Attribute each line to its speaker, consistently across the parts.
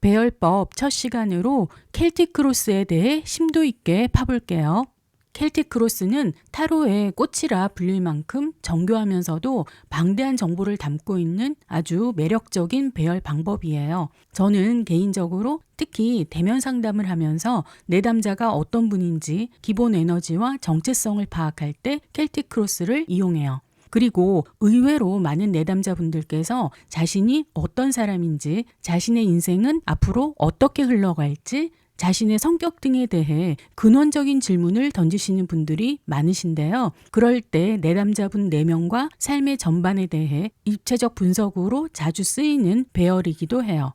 Speaker 1: 배열법 첫 시간으로 켈틱 크로스에 대해 심도 있게 파볼게요. 켈틱 크로스는 타로의 꽃이라 불릴 만큼 정교하면서도 방대한 정보를 담고 있는 아주 매력적인 배열 방법이에요. 저는 개인적으로 특히 대면 상담을 하면서 내담자가 어떤 분인지 기본 에너지와 정체성을 파악할 때 켈틱 크로스를 이용해요. 그리고 의외로 많은 내담자분들께서 자신이 어떤 사람인지, 자신의 인생은 앞으로 어떻게 흘러갈지, 자신의 성격 등에 대해 근원적인 질문을 던지시는 분들이 많으신데요. 그럴 때 내담자분 4명과 삶의 전반에 대해 입체적 분석으로 자주 쓰이는 배열이기도 해요.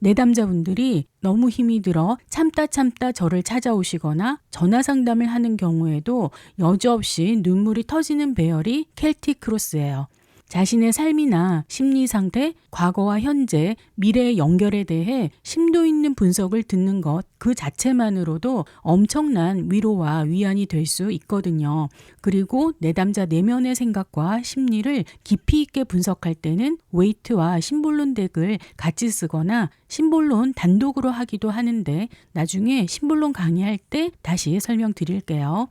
Speaker 1: 내담자분들이 너무 힘이 들어 참다 저를 찾아오시거나 전화 상담을 하는 경우에도 여지없이 눈물이 터지는 배열이 켈틱 크로스예요. 자신의 삶이나 심리 상태, 과거와 현재, 미래의 연결에 대해 심도 있는 분석을 듣는 것 그 자체만으로도 엄청난 위로와 위안이 될 수 있거든요. 그리고 내담자 내면의 생각과 심리를 깊이 있게 분석할 때는 웨이트와 심볼론 덱을 같이 쓰거나 심볼론 단독으로 하기도 하는데 나중에 심볼론 강의할 때 다시 설명드릴게요.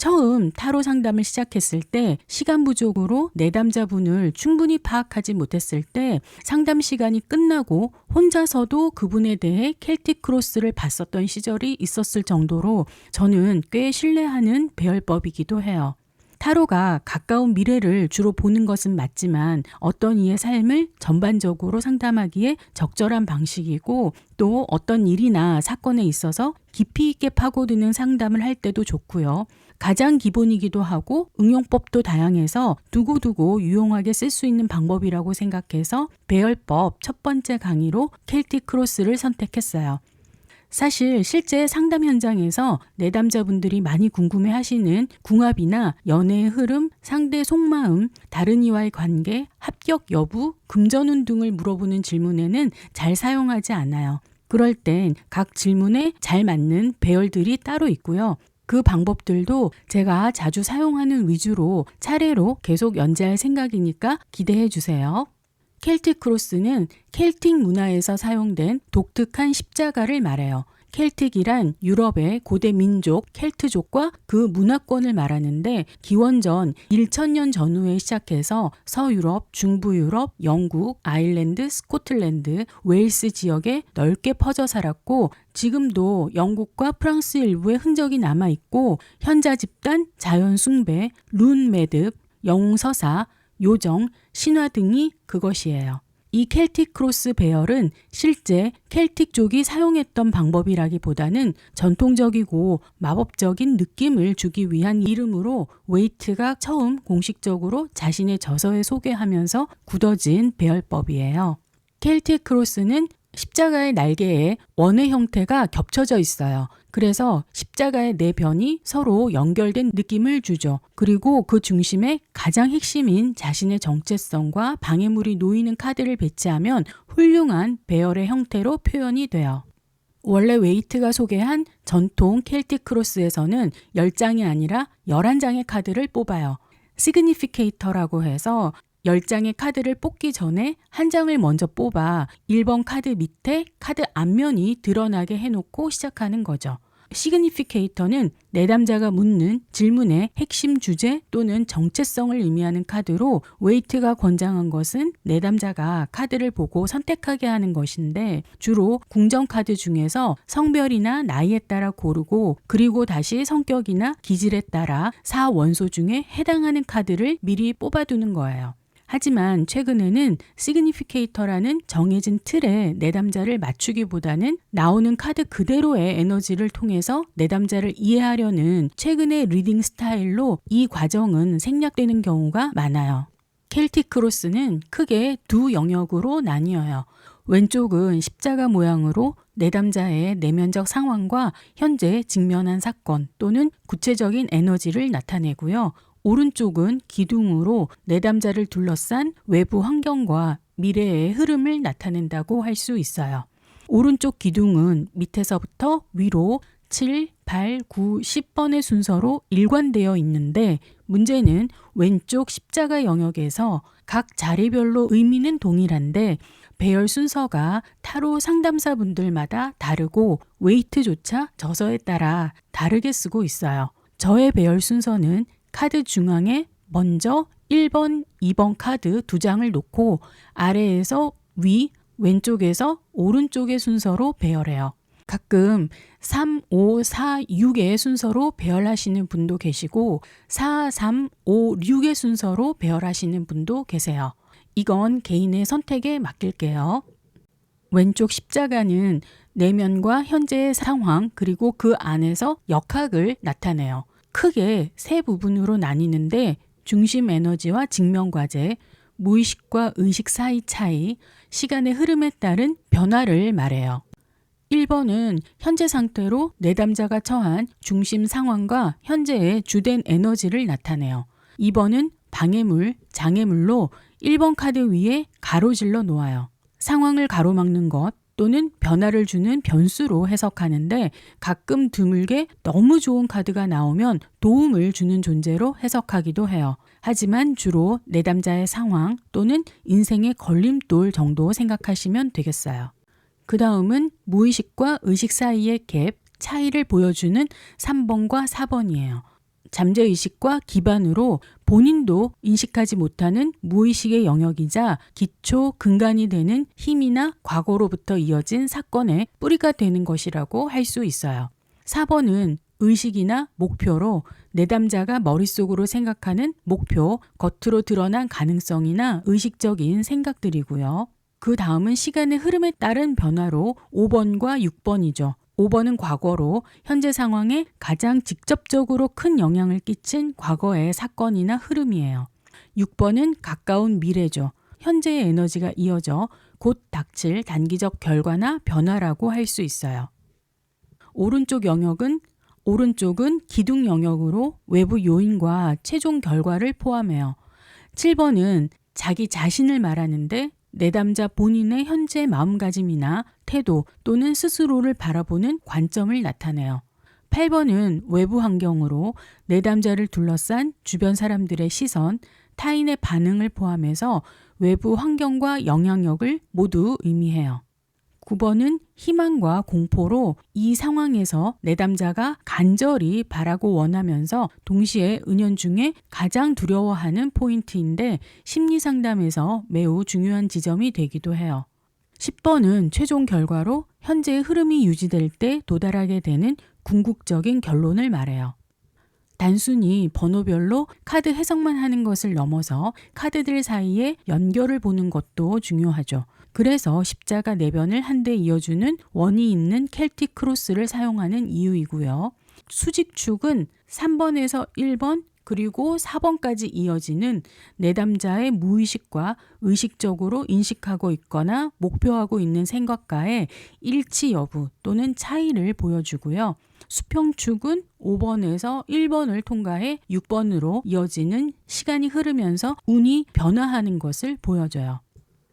Speaker 1: 처음 타로 상담을 시작했을 때 시간 부족으로 내담자분을 충분히 파악하지 못했을 때 상담 시간이 끝나고 혼자서도 그분에 대해 켈틱 크로스를 봤었던 시절이 있었을 정도로 저는 꽤 신뢰하는 배열법이기도 해요. 타로가 가까운 미래를 주로 보는 것은 맞지만 어떤 이의 삶을 전반적으로 상담하기에 적절한 방식이고 또 어떤 일이나 사건에 있어서 깊이 있게 파고드는 상담을 할 때도 좋고요. 가장 기본이기도 하고 응용법도 다양해서 두고두고 유용하게 쓸 수 있는 방법이라고 생각해서 배열법 첫 번째 강의로 켈틱 크로스를 선택했어요. 사실 실제 상담 현장에서 내담자분들이 많이 궁금해하시는 궁합이나 연애의 흐름, 상대 속마음, 다른 이와의 관계, 합격 여부, 금전운 등을 물어보는 질문에는 잘 사용하지 않아요. 그럴 땐 각 질문에 잘 맞는 배열들이 따로 있고요. 그 방법들도 제가 자주 사용하는 위주로 차례로 계속 연재할 생각이니까 기대해 주세요. 켈틱 크로스는 켈틱 문화에서 사용된 독특한 십자가를 말해요. 켈틱이란 유럽의 고대 민족 켈트족과 그 문화권을 말하는데 기원전 1000년 전후에 시작해서 서유럽, 중부유럽, 영국, 아일랜드, 스코틀랜드, 웨일스 지역에 넓게 퍼져 살았고 지금도 영국과 프랑스 일부의 흔적이 남아있고 현자 집단, 자연 숭배, 룬 매듭, 영웅 서사, 요정, 신화 등이 그것이에요. 이 켈틱 크로스 배열은 실제 켈틱족이 사용했던 방법이라기보다는 전통적이고 마법적인 느낌을 주기 위한 이름으로 웨이트가 처음 공식적으로 자신의 저서에 소개하면서 굳어진 배열법이에요. 켈틱 크로스는 십자가의 날개에 원의 형태가 겹쳐져 있어요. 그래서 십자가의 4변이 서로 연결된 느낌을 주죠. 그리고 그 중심에 가장 핵심인 자신의 정체성과 방해물이 놓이는 카드를 배치하면 훌륭한 배열의 형태로 표현이 돼요. 원래 웨이트가 소개한 전통 켈틱 크로스에서는 10장이 아니라 11장의 카드를 뽑아요. 시그니피케이터라고 해서 10장의 카드를 뽑기 전에 한 장을 먼저 뽑아 1번 카드 밑에 카드 앞면이 드러나게 해놓고 시작하는 거죠. 시그니피케이터는 내담자가 묻는 질문의 핵심 주제 또는 정체성을 의미하는 카드로 웨이트가 권장한 것은 내담자가 카드를 보고 선택하게 하는 것인데 주로 궁정 카드 중에서 성별이나 나이에 따라 고르고 그리고 다시 성격이나 기질에 따라 4원소 중에 해당하는 카드를 미리 뽑아두는 거예요. 하지만 최근에는 시그니피케이터라는 정해진 틀에 내담자를 맞추기보다는 나오는 카드 그대로의 에너지를 통해서 내담자를 이해하려는 최근의 리딩 스타일로 이 과정은 생략되는 경우가 많아요. 켈틱 크로스는 크게 두 영역으로 나뉘어요. 왼쪽은 십자가 모양으로 내담자의 내면적 상황과 현재 직면한 사건 또는 구체적인 에너지를 나타내고요. 오른쪽은 기둥으로 내담자를 둘러싼 외부 환경과 미래의 흐름을 나타낸다고 할 수 있어요. 오른쪽 기둥은 밑에서부터 위로 7, 8, 9, 10번의 순서로 일관되어 있는데 문제는 왼쪽 십자가 영역에서 각 자리별로 의미는 동일한데 배열 순서가 타로 상담사분들마다 다르고 웨이트조차 저서에 따라 다르게 쓰고 있어요. 저의 배열 순서는 카드 중앙에 먼저 1번, 2번 카드 2장을 놓고 아래에서 위, 왼쪽에서 오른쪽의 순서로 배열해요. 가끔 3, 5, 4, 6의 순서로 배열하시는 분도 계시고 4, 3, 5, 6의 순서로 배열하시는 분도 계세요. 이건 개인의 선택에 맡길게요. 왼쪽 십자가는 내면과 현재의 상황 그리고 그 안에서 역학을 나타내요. 크게 세 부분으로 나뉘는데 중심 에너지와 직면 과제, 무의식과 의식 사이 차이, 시간의 흐름에 따른 변화를 말해요. 1번은 현재 상태로 내담자가 처한 중심 상황과 현재의 주된 에너지를 나타내요. 2번은 방해물, 장애물로 1번 카드 위에 가로질러 놓아요. 상황을 가로막는 것 또는 변화를 주는 변수로 해석하는데 가끔 드물게 너무 좋은 카드가 나오면 도움을 주는 존재로 해석하기도 해요. 하지만 주로 내담자의 상황 또는 인생의 걸림돌 정도 생각하시면 되겠어요. 그 다음은 무의식과 의식 사이의 갭, 차이를 보여주는 3번과 4번이에요. 잠재의식과 기반으로 본인도 인식하지 못하는 무의식의 영역이자 기초 근간이 되는 힘이나 과거로부터 이어진 사건의 뿌리가 되는 것이라고 할 수 있어요. 4번은 의식이나 목표로 내담자가 머릿속으로 생각하는 목표, 겉으로 드러난 가능성이나 의식적인 생각들이고요. 그 다음은 시간의 흐름에 따른 변화로 5번과 6번이죠. 5번은 과거로 현재 상황에 가장 직접적으로 큰 영향을 끼친 과거의 사건이나 흐름이에요. 6번은 가까운 미래죠. 현재의 에너지가 이어져 곧 닥칠 단기적 결과나 변화라고 할 수 있어요. 오른쪽은 기둥 영역으로 외부 요인과 최종 결과를 포함해요. 7번은 자기 자신을 말하는데 내담자 본인의 현재 마음가짐이나 태도 또는 스스로를 바라보는 관점을 나타내요. 8번은 외부 환경으로 내담자를 둘러싼 주변 사람들의 시선, 타인의 반응을 포함해서 외부 환경과 영향력을 모두 의미해요. 9번은 희망과 공포로 이 상황에서 내담자가 간절히 바라고 원하면서 동시에 은연중에 가장 두려워하는 포인트인데 심리상담에서 매우 중요한 지점이 되기도 해요. 10번은 최종 결과로 현재의 흐름이 유지될 때 도달하게 되는 궁극적인 결론을 말해요. 단순히 번호별로 카드 해석만 하는 것을 넘어서 카드들 사이에 연결을 보는 것도 중요하죠. 그래서 십자가 내변을 한데 이어주는 원이 있는 켈틱 크로스를 사용하는 이유이고요. 수직축은 3번에서 1번 그리고 4번까지 이어지는 내담자의 무의식과 의식적으로 인식하고 있거나 목표하고 있는 생각과의 일치 여부 또는 차이를 보여주고요. 수평축은 5번에서 1번을 통과해 6번으로 이어지는 시간이 흐르면서 운이 변화하는 것을 보여줘요.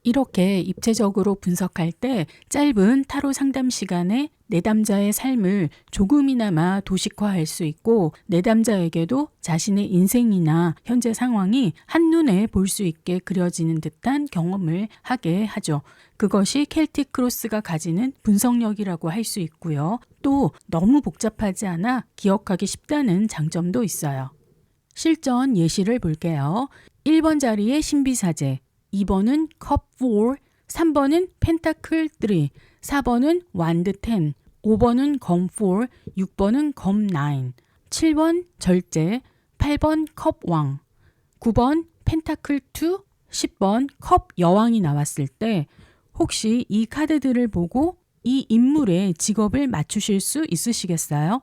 Speaker 1: 이렇게 입체적으로 분석할 때 짧은 타로 상담 시간에 내담자의 삶을 조금이나마 도식화할 수 있고 내담자에게도 자신의 인생이나 현재 상황이 한눈에 볼 수 있게 그려지는 듯한 경험을 하게 하죠. 그것이 켈틱 크로스가 가지는 분석력이라고 할 수 있고요. 또 너무 복잡하지 않아 기억하기 쉽다는 장점도 있어요. 실전 예시를 볼게요. 1번 자리에 신비사제, 2번은 컵 4, 3번은 펜타클 3, 4번은 완드 10, 5번은 검 4, 6번은 검 9, 7번 절제, 8번 컵 왕, 9번 펜타클 2, 10번 컵 여왕이 나왔을 때 혹시 이 카드들을 보고 이 인물의 직업을 맞추실 수 있으시겠어요?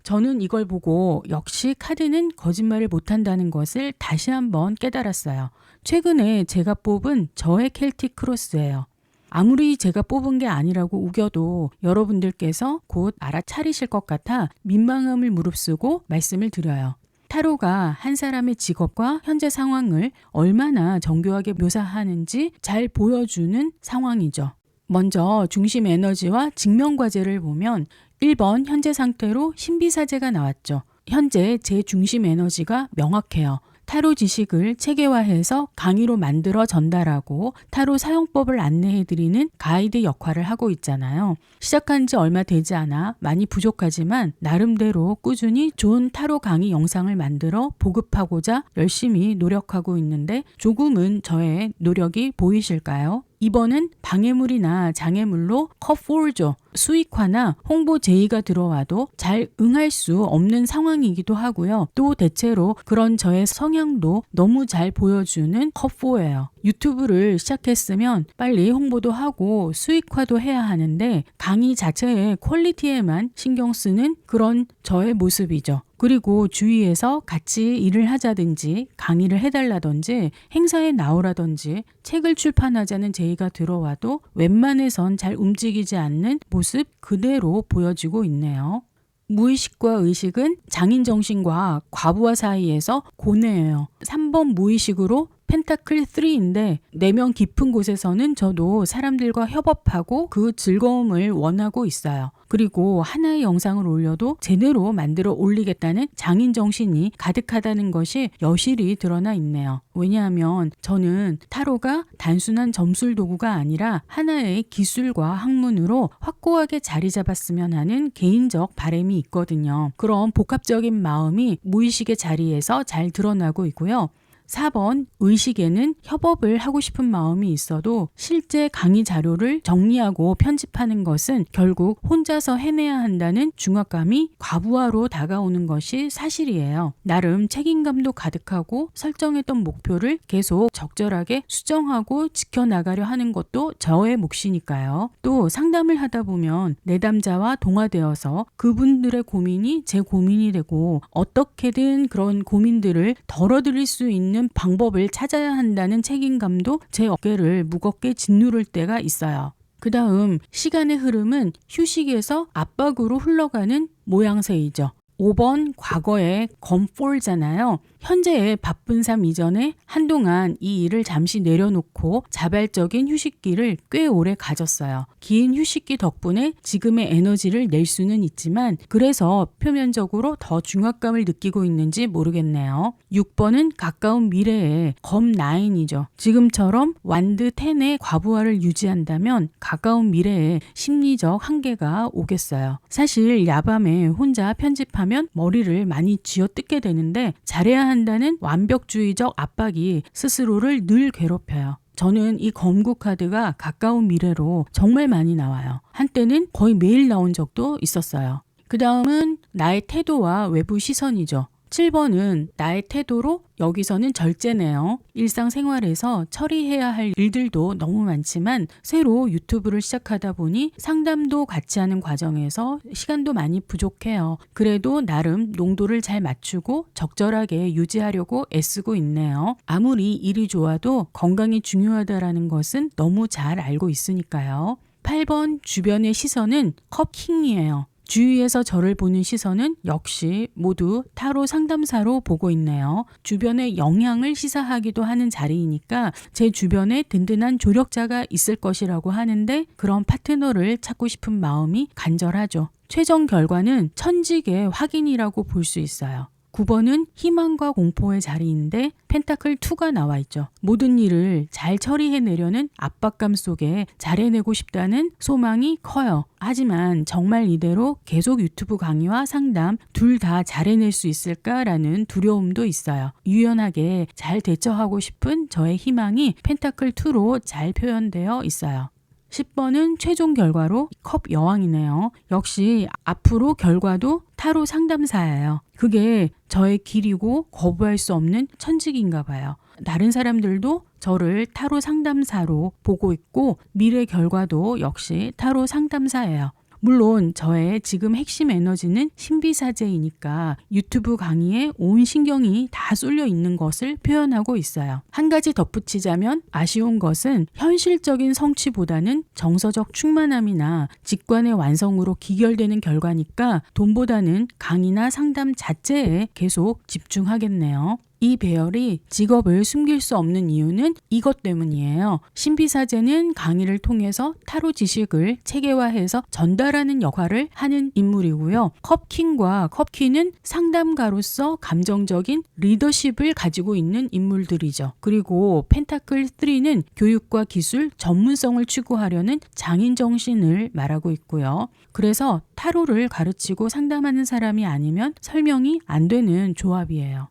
Speaker 1: 저는 이걸 보고 역시 카드는 거짓말을 못한다는 것을 다시 한번 깨달았어요. 최근에 제가 뽑은 저의 켈틱 크로스예요. 아무리 제가 뽑은 게 아니라고 우겨도 여러분들께서 곧 알아차리실 것 같아 민망함을 무릅쓰고 말씀을 드려요. 타로가 한 사람의 직업과 현재 상황을 얼마나 정교하게 묘사하는지 잘 보여주는 상황이죠. 먼저 중심 에너지와 직면 과제를 보면 1번 현재 상태로 신비사제가 나왔죠. 현재 제 중심 에너지가 명확해요. 타로 지식을 체계화해서 강의로 만들어 전달하고 타로 사용법을 안내해드리는 가이드 역할을 하고 있잖아요. 시작한 지 얼마 되지 않아 많이 부족하지만 나름대로 꾸준히 좋은 타로 강의 영상을 만들어 보급하고자 열심히 노력하고 있는데 조금은 저의 노력이 보이실까요? 이번은 방해물이나 장애물로 컷4죠. 수익화나 홍보 제의가 들어와도 잘 응할 수 없는 상황이기도 하고요. 또 대체로 그런 저의 성향도 너무 잘 보여주는 컷4예요. 유튜브를 시작했으면 빨리 홍보도 하고 수익화도 해야 하는데 강의 자체의 퀄리티에만 신경 쓰는 그런 저의 모습이죠. 그리고 주위에서 같이 일을 하자든지 강의를 해달라든지 행사에 나오라든지 책을 출판하자는 제의가 들어와도 웬만해선 잘 움직이지 않는 모습 그대로 보여지고 있네요. 무의식과 의식은 장인정신과 과부하 사이에서 고뇌예요. 3번 무의식으로 펜타클 3인데 내면 깊은 곳에서는 저도 사람들과 협업하고 그 즐거움을 원하고 있어요. 그리고 하나의 영상을 올려도 제대로 만들어 올리겠다는 장인정신이 가득하다는 것이 여실히 드러나 있네요. 왜냐하면 저는 타로가 단순한 점술 도구가 아니라 하나의 기술과 학문으로 확고하게 자리 잡았으면 하는 개인적 바람이 있거든요. 그런 복합적인 마음이 무의식의 자리에서 잘 드러나고 있고요. 4번 의식에는 협업을 하고 싶은 마음이 있어도 실제 강의 자료를 정리하고 편집하는 것은 결국 혼자서 해내야 한다는 중압감이 과부하로 다가오는 것이 사실이에요. 나름 책임감도 가득하고 설정했던 목표를 계속 적절하게 수정하고 지켜나가려 하는 것도 저의 몫이니까요. 또 상담을 하다 보면 내담자와 동화되어서 그분들의 고민이 제 고민이 되고 어떻게든 그런 고민들을 덜어드릴 수 있는 방법을 찾아야 한다는 책임감도 제 어깨를 무겁게 짓누를 때가 있어요. 그 다음 시간의 흐름은 휴식에서 압박으로 흘러가는 모양새이죠. 5번 과거의 검폴잖아요. 현재의 바쁜 삶 이전에 한동안 이 일을 잠시 내려놓고 자발적인 휴식기를 꽤 오래 가졌어요. 긴 휴식기 덕분에 지금의 에너지를 낼 수는 있지만 그래서 표면적으로 더 중압감을 느끼고 있는지 모르겠네요. 6번은 가까운 미래의 검9이죠. 지금처럼 완드 10의 과부하를 유지한다면 가까운 미래에 심리적 한계가 오겠어요. 사실 야밤에 혼자 편집하면 머리를 많이 쥐어뜯게 되는데 잘해야 한다는 완벽주의적 압박이 스스로를 늘 괴롭혀요. 저는 이 검구 카드가 가까운 미래로 정말 많이 나와요. 한때는 거의 매일 나온 적도 있었어요. 그 다음은 나의 태도와 외부 시선이죠. 7번은 나의 태도로 여기서는 절제네요. 일상생활에서 처리해야 할 일들도 너무 많지만 새로 유튜브를 시작하다 보니 상담도 같이 하는 과정에서 시간도 많이 부족해요. 그래도 나름 농도를 잘 맞추고 적절하게 유지하려고 애쓰고 있네요. 아무리 일이 좋아도 건강이 중요하다라는 것은 너무 잘 알고 있으니까요. 8번 주변의 시선은 컵킹이에요. 주위에서 저를 보는 시선은 역시 모두 타로 상담사로 보고 있네요. 주변의 영향을 시사하기도 하는 자리이니까 제 주변에 든든한 조력자가 있을 것이라고 하는데 그런 파트너를 찾고 싶은 마음이 간절하죠. 최종 결과는 천직의 확인이라고 볼 수 있어요. 9번은 희망과 공포의 자리인데 펜타클 2가 나와 있죠. 모든 일을 잘 처리해내려는 압박감 속에 잘해내고 싶다는 소망이 커요. 하지만 정말 이대로 계속 유튜브 강의와 상담 둘 다 잘해낼 수 있을까라는 두려움도 있어요. 유연하게 잘 대처하고 싶은 저의 희망이 펜타클 2로 잘 표현되어 있어요. 10번은 최종 결과로 컵 여왕이네요. 역시 앞으로 결과도 타로 상담사예요. 그게 저의 길이고 거부할 수 없는 천직인가 봐요. 다른 사람들도 저를 타로 상담사로 보고 있고 미래 결과도 역시 타로 상담사예요. 물론 저의 지금 핵심 에너지는 신비사제이니까 유튜브 강의에 온 신경이 다 쏠려 있는 것을 표현하고 있어요. 한 가지 덧붙이자면 아쉬운 것은 현실적인 성취보다는 정서적 충만함이나 직관의 완성으로 기결되는 결과니까 돈보다는 강의나 상담 자체에 계속 집중하겠네요. 이 배열이 직업을 숨길 수 없는 이유는 이것 때문이에요. 신비사제는 강의를 통해서 타로 지식을 체계화해서 전달하는 역할을 하는 인물이고요. 컵킹과 컵퀸은 상담가로서 감정적인 리더십을 가지고 있는 인물들이죠. 그리고 펜타클 3는 교육과 기술, 전문성을 추구하려는 장인 정신을 말하고 있고요. 그래서 타로를 가르치고 상담하는 사람이 아니면 설명이 안 되는 조합이에요.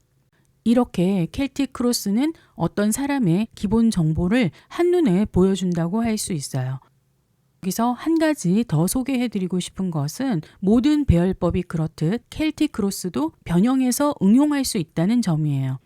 Speaker 1: 이렇게 켈틱 크로스는 어떤 사람의 기본 정보를 한눈에 보여준다고 할 수 있어요. 여기서 한 가지 더 소개해드리고 싶은 것은 모든 배열법이 그렇듯 켈틱 크로스도 변형해서 응용할 수 있다는 점이에요.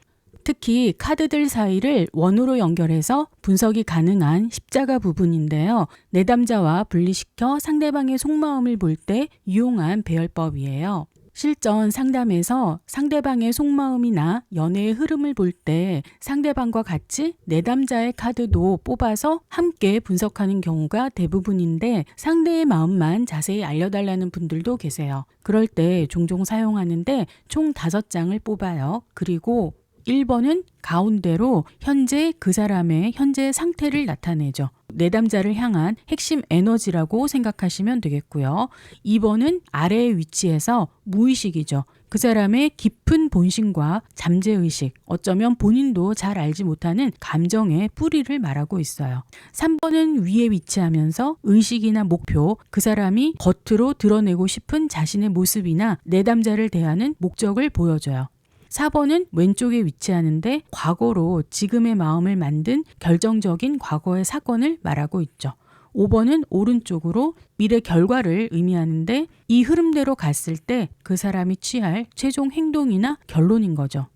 Speaker 1: 특히 카드들 사이를 원으로 연결해서 분석이 가능한 십자가 부분인데요. 내담자와 분리시켜 상대방의 속마음을 볼 때 유용한 배열법이에요. 실전 상담에서 상대방의 속마음이나 연애의 흐름을 볼 때 상대방과 같이 내담자의 카드도 뽑아서 함께 분석하는 경우가 대부분인데 상대의 마음만 자세히 알려달라는 분들도 계세요. 그럴 때 종종 사용하는데 총 5장을 뽑아요. 그리고 1번은 가운데로 현재 그 사람의 현재 상태를 나타내죠. 내담자를 향한 핵심 에너지라고 생각하시면 되겠고요. 2번은 아래의 위치에서 무의식이죠. 그 사람의 깊은 본심과 잠재의식, 어쩌면 본인도 잘 알지 못하는 감정의 뿌리를 말하고 있어요. 3번은 위에 위치하면서 의식이나 목표, 그 사람이 겉으로 드러내고 싶은 자신의 모습이나 내담자를 대하는 목적을 보여줘요. 4번은 왼쪽에 위치하는데 과거로 지금의 마음을 만든 결정적인 과거의 사건을 말하고 있죠. 5번은 오른쪽으로 미래 결과를 의미하는데 이 흐름대로 갔을 때 그 사람이 취할 최종 행동이나 결론인 거죠.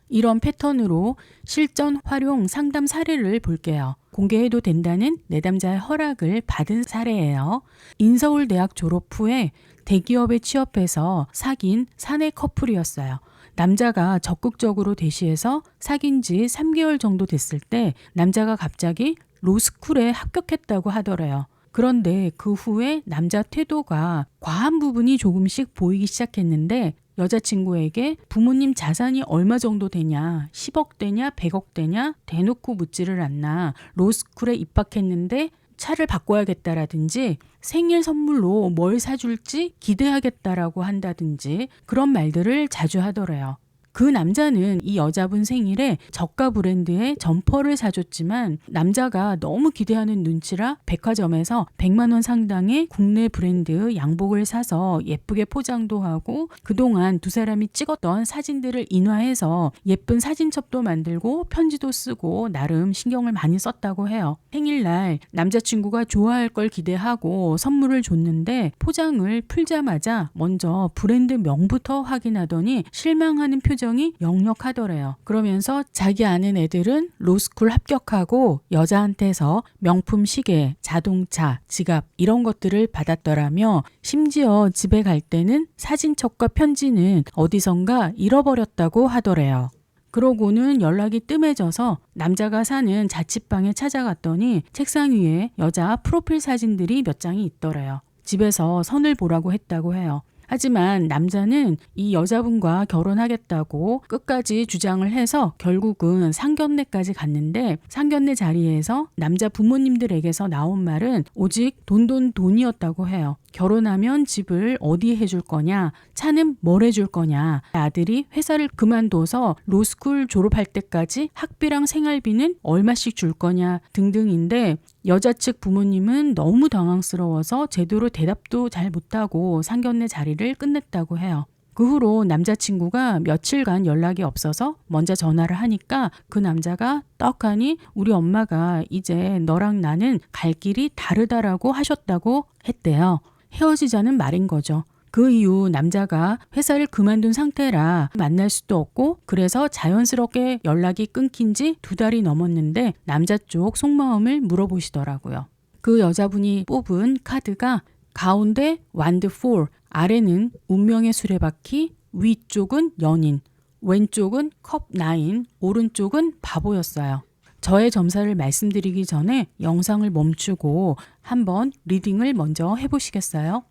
Speaker 1: 이런 패턴으로 실전 활용 상담 사례를 볼게요. 공개해도 된다는 내담자의 허락을 받은 사례예요. 인서울대학 졸업 후에 대기업에 취업해서 사귄 사내 커플이었어요. 남자가 적극적으로 대시해서 사귄 지 3개월 정도 됐을 때 남자가 갑자기 로스쿨에 합격했다고 하더래요. 그런데 그 후에 남자 태도가 과한 부분이 조금씩 보이기 시작했는데 여자친구에게 부모님 자산이 얼마 정도 되냐, 10억 되냐, 100억 되냐 대놓고 묻지를 않나, 로스쿨에 입학했는데 차를 바꿔야겠다라든지 생일 선물로 뭘 사줄지 기대하겠다라고 한다든지 그런 말들을 자주 하더래요. 그 남자는 이 여자분 생일에 저가 브랜드의 점퍼를 사줬지만 남자가 너무 기대하는 눈치라 백화점에서 100만 원 상당의 국내 브랜드 양복을 사서 예쁘게 포장도 하고 그동안 두 사람이 찍었던 사진들을 인화해서 예쁜 사진첩도 만들고 편지도 쓰고 나름 신경을 많이 썼다고 해요. 생일날 남자친구가 좋아할 걸 기대하고 선물을 줬는데 포장을 풀자마자 먼저 브랜드 명부터 확인하더니 실망하는 표정이 역력하더래요. 그러면서 자기 아는 애들은 로스쿨 합격하고 여자한테서 명품 시계, 자동차, 지갑 이런 것들을 받았더라며 심지어 집에 갈 때는 사진첩과 편지는 어디선가 잃어버렸다고 하더래요. 그러고는 연락이 뜸해져서 남자가 사는 자취방에 찾아갔더니 책상 위에 여자 프로필 사진들이 몇 장이 있더래요. 집에서 선을 보라고 했다고 해요. 하지만 남자는 이 여자분과 결혼하겠다고 끝까지 주장을 해서 결국은 상견례까지 갔는데 상견례 자리에서 남자 부모님들에게서 나온 말은 오직 돈이었다고 해요. 결혼하면 집을 어디에 해줄 거냐, 차는 뭘 해줄 거냐, 아들이 회사를 그만둬서 로스쿨 졸업할 때까지 학비랑 생활비는 얼마씩 줄 거냐 등등인데 여자 측 부모님은 너무 당황스러워서 제대로 대답도 잘 못하고 상견례 자리를 끝냈다고 해요. 그 후로 남자친구가 며칠간 연락이 없어서 먼저 전화를 하니까 그 남자가 떡하니 우리 엄마가 이제 너랑 나는 갈 길이 다르다라고 하셨다고 했대요. 헤어지자는 말인 거죠. 그 이후 남자가 회사를 그만둔 상태라 만날 수도 없고 그래서 자연스럽게 연락이 끊긴 지 2달이 넘었는데 남자 쪽 속마음을 물어보시더라고요. 그 여자분이 뽑은 카드가 가운데 완드 4, 아래는 운명의 수레바퀴, 위쪽은 연인, 왼쪽은 컵 9, 오른쪽은 바보였어요. 저의 점사를 말씀드리기 전에 영상을 멈추고 한번 리딩을 먼저 해보시겠어요?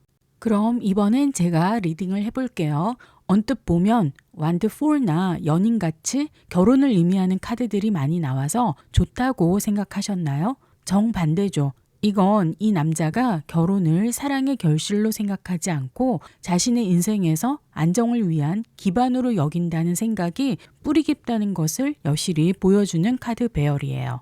Speaker 1: 그럼 이번엔 제가 리딩을 해볼게요. 언뜻 보면 완드 4나 연인같이 결혼을 의미하는 카드들이 많이 나와서 좋다고 생각하셨나요? 정반대죠. 이건 이 남자가 결혼을 사랑의 결실로 생각하지 않고 자신의 인생에서 안정을 위한 기반으로 여긴다는 생각이 뿌리 깊다는 것을 여실히 보여주는 카드 배열이에요.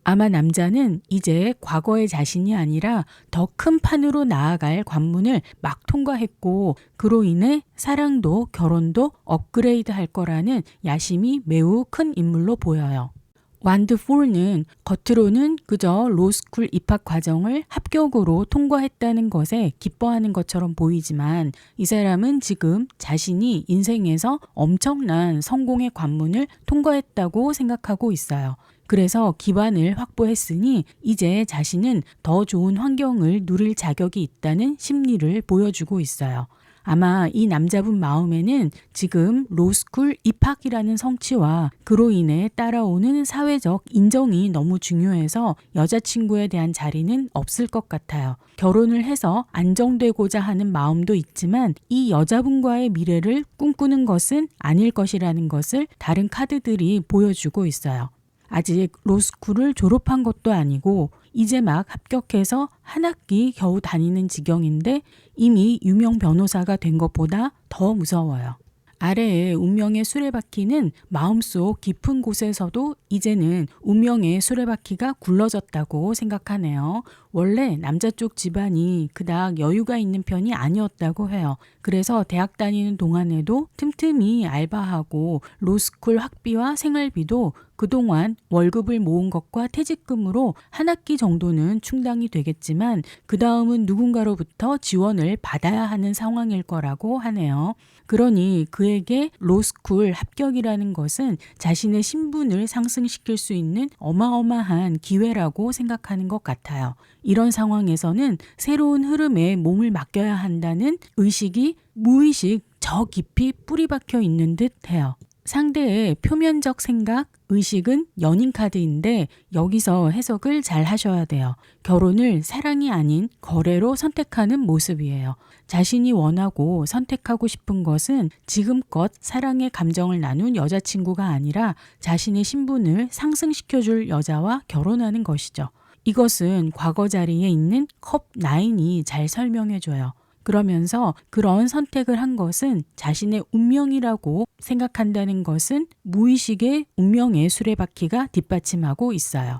Speaker 1: 아마 남자는 이제 과거의 자신이 아니라 더 큰 판으로 나아갈 관문을 막 통과했고 그로 인해 사랑도 결혼도 업그레이드 할 거라는 야심이 매우 큰 인물로 보여요. 완드 4는 겉으로는 그저 로스쿨 입학 과정을 합격으로 통과했다는 것에 기뻐하는 것처럼 보이지만 이 사람은 지금 자신이 인생에서 엄청난 성공의 관문을 통과했다고 생각하고 있어요. 그래서 기반을 확보했으니 이제 자신은 더 좋은 환경을 누릴 자격이 있다는 심리를 보여주고 있어요. 아마 이 남자분 마음에는 지금 로스쿨 입학이라는 성취와 그로 인해 따라오는 사회적 인정이 너무 중요해서 여자친구에 대한 자리는 없을 것 같아요. 결혼을 해서 안정되고자 하는 마음도 있지만 이 여자분과의 미래를 꿈꾸는 것은 아닐 것이라는 것을 다른 카드들이 보여주고 있어요. 아직 로스쿨을 졸업한 것도 아니고 이제 막 합격해서 한 학기 겨우 다니는 지경인데 이미 유명 변호사가 된 것보다 더 무서워요. 아래에 운명의 수레바퀴는 마음속 깊은 곳에서도 이제는 운명의 수레바퀴가 굴러졌다고 생각하네요. 원래 남자 쪽 집안이 그닥 여유가 있는 편이 아니었다고 해요. 그래서 대학 다니는 동안에도 틈틈이 알바하고 로스쿨 학비와 생활비도 그동안 월급을 모은 것과 퇴직금으로 한 학기 정도는 충당이 되겠지만 그 다음은 누군가로부터 지원을 받아야 하는 상황일 거라고 하네요. 그러니 그에게 로스쿨 합격이라는 것은 자신의 신분을 상승시킬 수 있는 어마어마한 기회라고 생각하는 것 같아요. 이런 상황에서는 새로운 흐름에 몸을 맡겨야 한다는 의식이 무의식 저 깊이 뿌리 박혀 있는 듯 해요. 상대의 표면적 생각, 의식은 연인 카드인데 여기서 해석을 잘 하셔야 돼요. 결혼을 사랑이 아닌 거래로 선택하는 모습이에요. 자신이 원하고 선택하고 싶은 것은 지금껏 사랑의 감정을 나눈 여자친구가 아니라 자신의 신분을 상승시켜줄 여자와 결혼하는 것이죠. 이것은 과거 자리에 있는 컵 9이 잘 설명해줘요. 그러면서 그런 선택을 한 것은 자신의 운명이라고 생각한다는 것은 무의식의 운명의 수레바퀴가 뒷받침하고 있어요.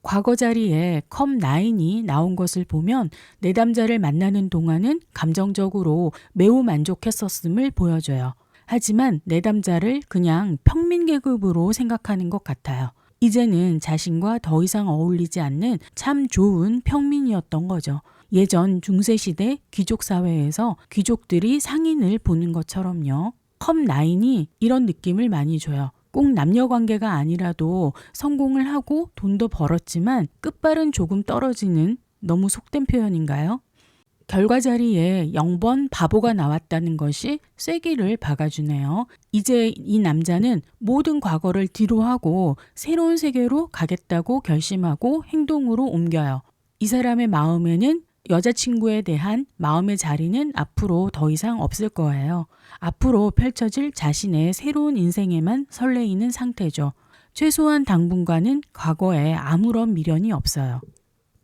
Speaker 1: 과거 자리에 컵 9이 나온 것을 보면 내담자를 만나는 동안은 감정적으로 매우 만족했었음을 보여줘요. 하지만 내담자를 그냥 평민 계급으로 생각하는 것 같아요. 이제는 자신과 더 이상 어울리지 않는 참 좋은 평민이었던 거죠. 예전 중세시대 귀족사회에서 귀족들이 상인을 보는 것처럼요. 컵 9이 이런 느낌을 많이 줘요. 꼭 남녀관계가 아니라도 성공을 하고 돈도 벌었지만 끝발은 조금 떨어지는 너무 속된 표현인가요? 결과 자리에 0번 바보가 나왔다는 것이 쐐기를 박아주네요. 이제 이 남자는 모든 과거를 뒤로하고 새로운 세계로 가겠다고 결심하고 행동으로 옮겨요. 이 사람의 마음에는 여자친구에 대한 마음의 자리는 앞으로 더 이상 없을 거예요. 앞으로 펼쳐질 자신의 새로운 인생에만 설레이는 상태죠. 최소한 당분간은 과거에 아무런 미련이 없어요.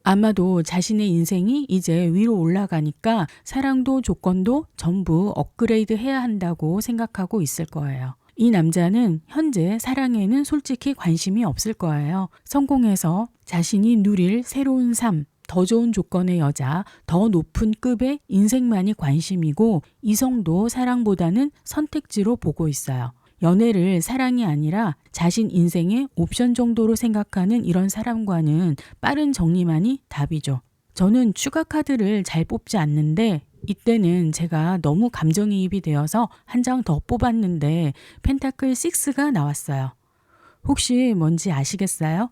Speaker 1: 아마도 자신의 인생이 이제 위로 올라가니까 사랑도 조건도 전부 업그레이드 해야 한다고 생각하고 있을 거예요. 이 남자는 현재 사랑에는 솔직히 관심이 없을 거예요. 성공해서 자신이 누릴 새로운 삶, 더 좋은 조건의 여자, 더 높은 급의 인생만이 관심이고 이성도 사랑보다는 선택지로 보고 있어요. 연애를 사랑이 아니라 자신 인생의 옵션 정도로 생각하는 이런 사람과는 빠른 정리만이 답이죠. 저는 추가 카드를 잘 뽑지 않는데 이때는 제가 너무 감정이입이 되어서 한 장 더 뽑았는데 펜타클 6가 나왔어요. 혹시 뭔지 아시겠어요?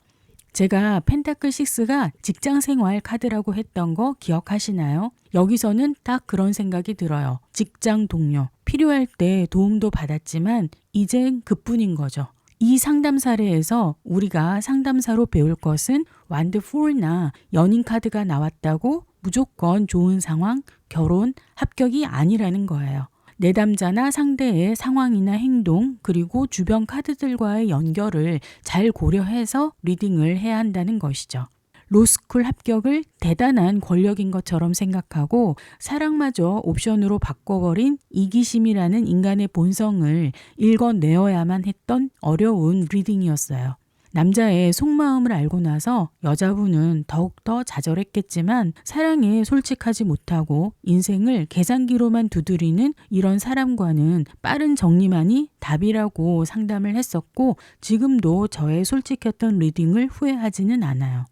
Speaker 1: 제가 펜타클 6가 직장생활 카드라고 했던 거 기억하시나요? 여기서는 딱 그런 생각이 들어요. 직장 동료. 필요할 때 도움도 받았지만 이젠 그뿐인 거죠. 이 상담 사례에서 우리가 상담사로 배울 것은 완드 4나 연인 카드가 나왔다고 무조건 좋은 상황, 결혼, 합격이 아니라는 거예요. 내담자나 상대의 상황이나 행동, 그리고 주변 카드들과의 연결을 잘 고려해서 리딩을 해야 한다는 것이죠. 로스쿨 합격을 대단한 권력인 것처럼 생각하고 사랑마저 옵션으로 바꿔버린 이기심이라는 인간의 본성을 읽어내어야만 했던 어려운 리딩이었어요. 남자의 속마음을 알고 나서 여자분은 더욱더 좌절했겠지만 사랑에 솔직하지 못하고 인생을 계산기로만 두드리는 이런 사람과는 빠른 정리만이 답이라고 상담을 했었고 지금도 저의 솔직했던 리딩을 후회하지는 않아요.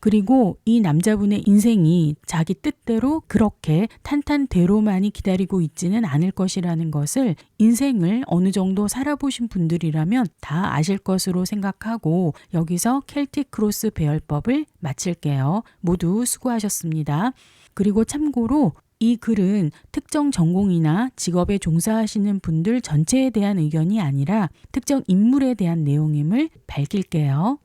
Speaker 1: 그리고 이 남자분의 인생이 자기 뜻대로 그렇게 탄탄대로만이 기다리고 있지는 않을 것이라는 것을 인생을 어느 정도 살아보신 분들이라면 다 아실 것으로 생각하고 여기서 켈틱 크로스 배열법을 마칠게요. 모두 수고하셨습니다. 그리고 참고로 이 글은 특정 전공이나 직업에 종사하시는 분들 전체에 대한 의견이 아니라 특정 인물에 대한 내용임을 밝힐게요.